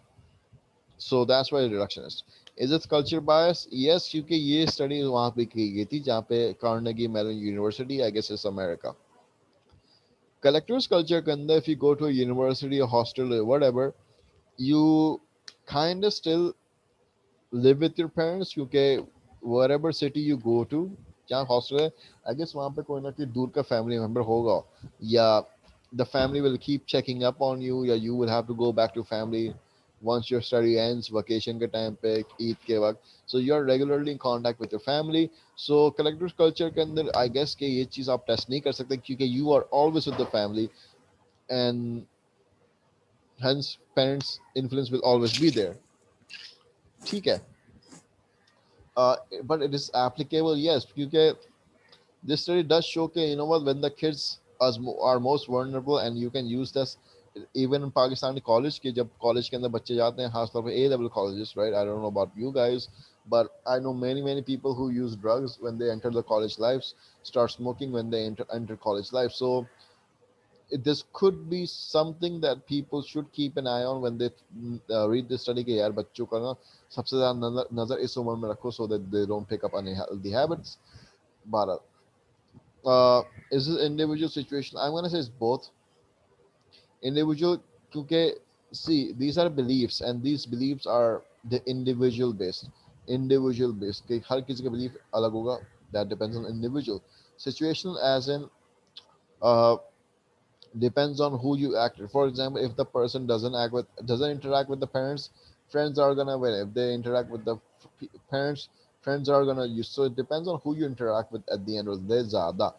A: सो that's why reductionist. Is it culture bias? Yes, क्योंकि ये स्टडी वहाँ पे की गई थी जहाँ पे Carnegie Mellon University, I guess it's America. Collectives culture के अंदर if you go to university or hostel or whatever, you kind of still live with your parents, क्योंकि wherever city you go to, जहाँ hostel है, I guess वहाँ पे कोई ना कोई दूर का फैमिली मेम्बर होगा, या the family will keep checking up on you, या you will have to go back to family once your study ends, vacation के टाइम पे, ईद के वक्त. So you are regularly in contact with your family. So collective culture के अंदर I guess कि ये चीज़ आप टेस्ट नहीं कर सकते, क्योंकि you are always with the family, and hence parents influence will always be there. ठीक है. uh, but it is applicable, yes, because this study does show that, you know what, when the kids are most vulnerable, and you can use this even in Pakistani college, कि जब college के अंदर बच्चे जाते हैं, खासतौर पे A level colleges, right? I don't know about you guys, but I know many people who use drugs when they enter the college lives, start smoking when they enter college life. So this could be something that people should keep an eye on when they read this study, कि यार बच्चों का ना सबसे ज़्यादा नज़र इस उम्र में रखो, so that they don't pick up unhealthy habits. But is this individual situation? I'm gonna say it's both individual, क्योंकि see, these are beliefs, and these beliefs are the individual based कि हर किसी का belief अलग होगा. That depends on individual. Situational as in uh, depends on who you act with. For example, if the person doesn't interact with the parents, friends are gonna win. If they interact with the parents, friends are gonna use. So it depends on who you interact with at the end of the day. ज़्यादा.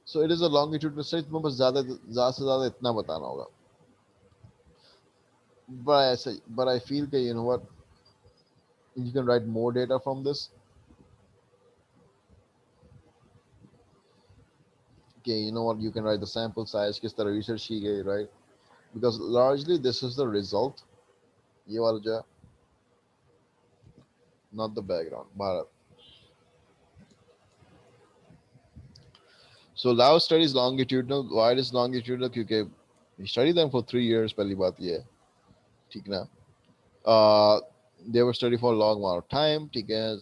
A: So it is a longitudinal study. तुम्हें बस ज़्यादा से ज़्यादा इतना बताना होगा. But I feel that, you know what, you can write more data from this. Okay, you know what, you can write the sample size, किस तरह research की गई, right? Because largely this is the result. ये वाला जो है, not the background. Bharat. So Lao studies longitudinal. Why it is longitudinal? क्योंकि he studied them for 3 years. पहली बात ये है, ठीक ना? Uh, they were studied for a long amount of time, ठीक है?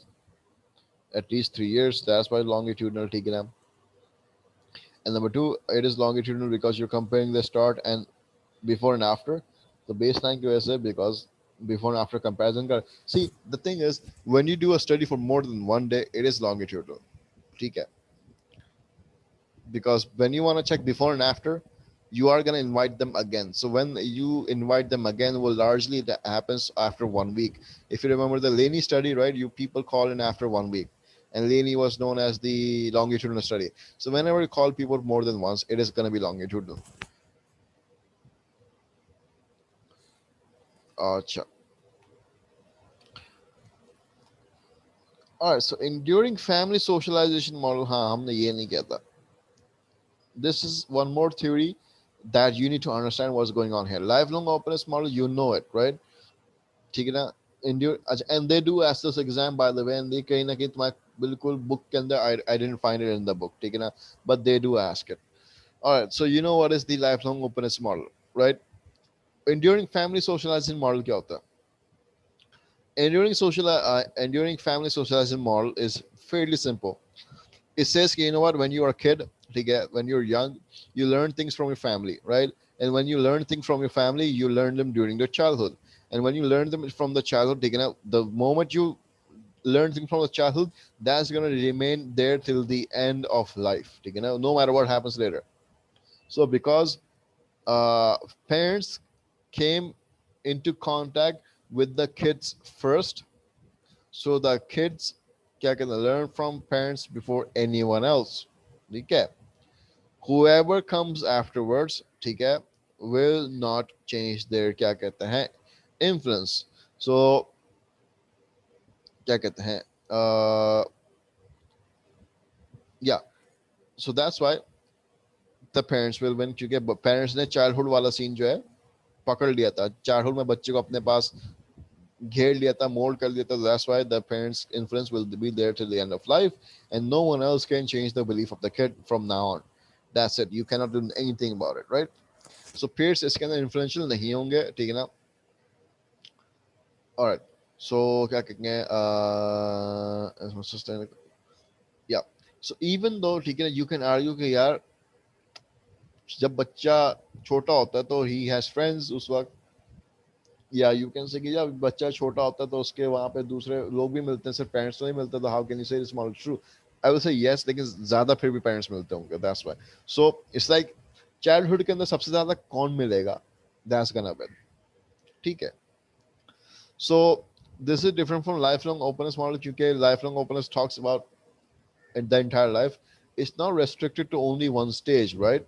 A: At least 3 years. That's why longitudinal, ठीक है ना? And number two, it is longitudinal because you're comparing the start and before and after. The baseline की वजह से, because before and after comparison कर. See, the thing is, when you do a study for more than one day, it is longitudinal, ठीक है? Because when you want to check before and after, you are going to invite them again. So when you invite them again, well, largely that happens after 1 week. If you remember the Laney study, right, you people call in after 1 week, and Laney was known as the longitudinal study. So whenever you call people more than once, it is going to be longitudinal. Acha. All right, so enduring family socialization model, हाँ हमने ये नहीं कहता. This is one more theory that you need to understand what's going on here. Lifelong openness model, you know it, right? ठीक है ना? Endure, and they do ask this exam, by the way, and they कहीं ना कहीं तुम्हारे बिल्कुल book के अंदर, I didn't find it in the book, ठीक है ना? But they do ask it. All right, so you know what is the lifelong openness model, right? Enduring family socializing model क्या होता है? Enduring family socializing model is fairly simple. It says, you know what, when you are a kid, when you're young, you learn things from your family, right? And when you learn things from your family, you learn them during your childhood. And when you learn them from the childhood, the moment you learn things from the childhood, that's going to remain there till the end of life, no matter what happens later. So because uh, parents came into contact with the kids first, so the kids can learn from parents before anyone else. Okay. Whoever comes afterwards, ठीक है, will not change their क्या कहते हैं influence. So क्या कहते हैं yeah, so that's why the parents will win, क्योंकि parents ने childhood वाला scene जो है पकड़ लिया था, childhood में बच्चे को अपने पास घेर लिया था, mold कर लिया था. That's why the parents influence will be there till the end of life, and no one else can change the belief of the kid from now on. That's it, you cannot do anything about it, right? So peers इसके अंदर influential नहीं होंगे, ठीक है ना? Alright, so क्या कहते हैं yeah, so even though, ठीक है ना, you can argue कि यार जब बच्चा छोटा होता है तो he has friends उस वक्त, या यू कैन से कि जब बच्चा छोटा होता है तो उसके वहाँ पे दूसरे लोग भी मिलते हैं, सिर्फ पेरेंट्स तो नहीं मिलते, तो हाउ कैन यू से this model true? I will say yes, लेकिन ज्यादा फिर भी पेरेंट्स मिलते होंगे, that's why. So it's like childhood के अंदर सबसे ज्यादा कौन मिलेगा, दैट्स गोना बी, ठीक है। So this is different from life long openness model, क्योंकि life long openness talks about the entire life, it's not restricted to only one stage, right?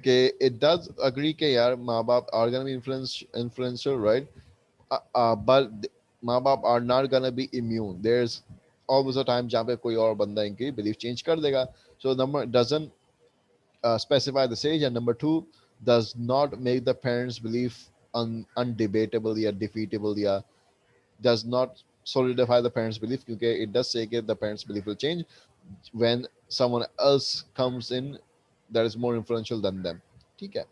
A: कि it does agree कि यार माँ बाप are gonna be influential, right? But माँ बाप are not gonna be immune. There's always a time जहाँ पे कोई और बंदा इनकी belief change कर देगा. So number doesn't specify the stage, and number two does not make the parents' belief undebatable या defeatable या does not solidify the parents' belief, क्योंकि it does say that the parents' belief will change when someone else comes in that is more influential than them. ठीक है.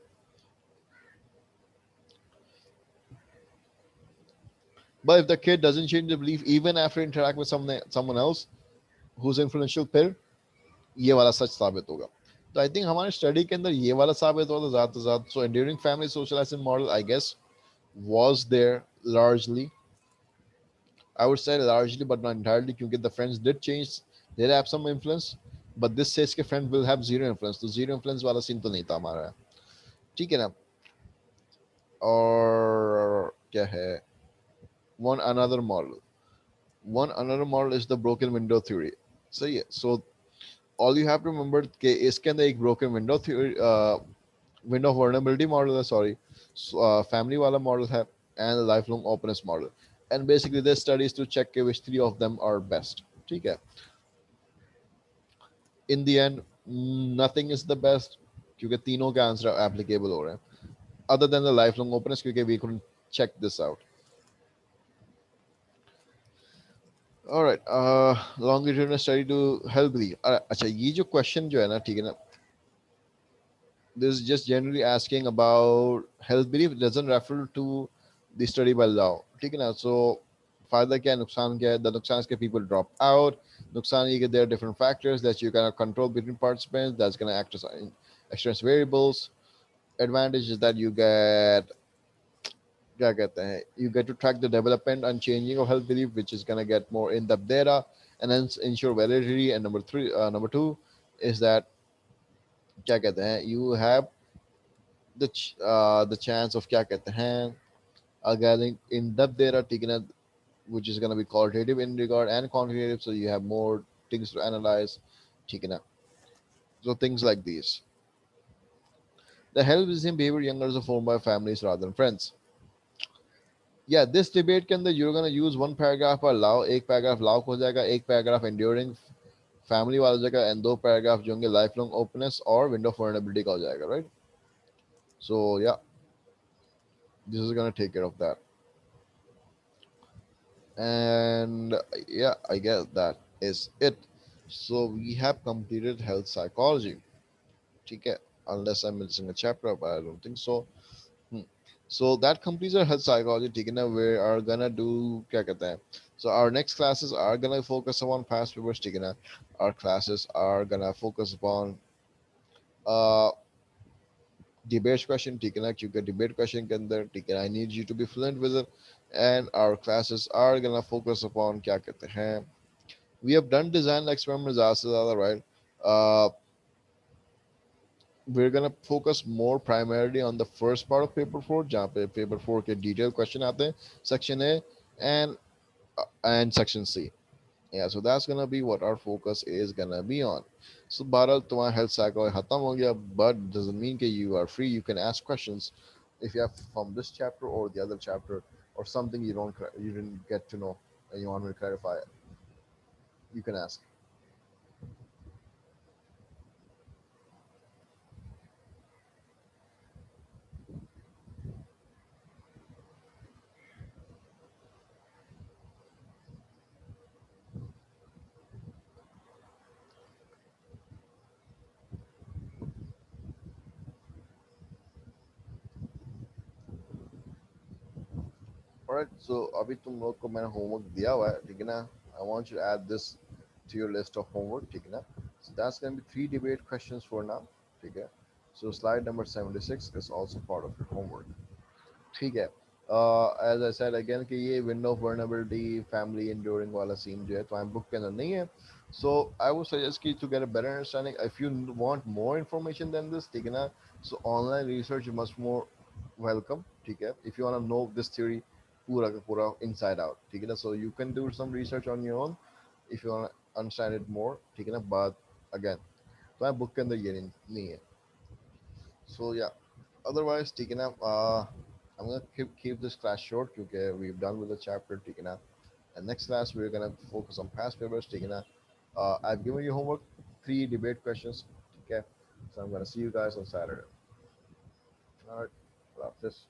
A: But if the kid doesn't change the belief even after interact with someone else who's influential, फिर ये वाला सच साबित होगा. तो I think हमारे study के अंदर ये वाला साबित होता ज़्यादा से ज़्यादा. सो enduring family socializing model, I guess, was there largely. I would say largely, but not entirely, क्योंकि the friends did change, did have some influence, but this says कि friend will have zero influence. तो zero influence वाला scene तो नहीं था हमारा, ठीक है ना? और क्या है? One another model. One another model is the broken window theory. सही है. So all you have to remember कि इसके अंदर एक broken window theory, window of vulnerability model है, sorry, family वाला model है, and a lifelong openness model. And basically this study is to check which three of them are best. ठीक है. In the end, nothing is the best क्योंकि तीनों के answer applicable हो रहे हैं, other than the lifelong openness क्योंकि we couldn't check this out. All right, longitudinal study to help believe. अच्छा, ये जो question जो है ना, ठीक है ना, this is just generally asking about health belief. It doesn't refer to the study by law, ठीक है ना? So फायदा क्या है, नुकसान क्या है? The नुकसान is that people drop out. नुकसान ये कि there are different factors that you cannot control between participants, that's going to act as external variables. Advantage is that you get क्या कहते हैं, you get to track the development and changing of health belief, which is going to get more in-depth data and hence ensure validity. And number two is that क्या कहते हैं, you have the chance of क्या कहते हैं, getting in-depth data taken, which is going to be qualitative in regard and quantitative, so you have more things to analyze, ठीक है ना? So things like these. The health is in behavior youngers are formed by families rather than friends. Yeah, this debate के अंदर you're gonna use one paragraph पर लाओ, एक paragraph लाओ हो जाएगा, एक पैराग्राफ enduring family वाला जगह, and दो पैराग्राफ जो होंगे lifelong openness और window of vulnerability का हो जाएगा, right? So yeah, this is gonna take care of that. And yeah, I guess that is it. So we have completed health psychology, okay? Unless I'm missing a chapter, but I don't think so. Hmm. So that completes our health psychology, ठीक है ना? We are gonna do क्या कहते हैं? So our next classes are gonna focus upon past papers, ठीक है ना? Our classes are gonna focus upon uh debate question, ठीक है ना? क्योंकि debate question के अंदर, ठीक है ना, I need you to be fluent with it. And our classes are gonna focus upon क्या कहते हैं? We have done design experiments as well, right? Uh, we're gonna focus more primarily on the first part of paper four, जहाँ पे paper four के detailed question आते हैं, section A and section C. Yeah, so that's gonna be what our focus is gonna be on. So बहरहाल तुम्हारा health cycle खत्म हो गया, but doesn't mean that you are free. You can ask questions if you have from this chapter or the other chapter or something you didn't get to know and you want me to clarify it. You can ask. Alright, so अभी तुम लोग को मैंने homework दिया हुआ है, ठीक है ना? I want you to add this to your list of homework, ठीक है ना? So that's going to be three debate questions for now, ठीक है? So slide number 76 is also part of your homework, ठीक है। एज आई सेड अगेन कि ये window of vulnerability family enduring वाला सीन जो है तो बुक के अंदर नहीं है। सो आई वुड सजेस्ट कि to get a better understanding if you want more information than this, ठीक है ना। So online research much more welcome, ठीक है, if you want to know this theory पूरा का पूरा इनसाइड आउट, ठीक है ना। So you can do some research on your own if you want understand it more, ठीक है ना। बट अगेन तो बुक के अंदर ये नहीं है। So yeah, otherwise, ठीक है ना, I'm gonna keep this class short क्योंकि we've done with the chapter, ठीक है ना. And next class we're gonna focus on past papers, ठीक है ना. I've given you homework, 3 debate questions, ठीक है. So I'm gonna see you guys on Saturday. All right, love this.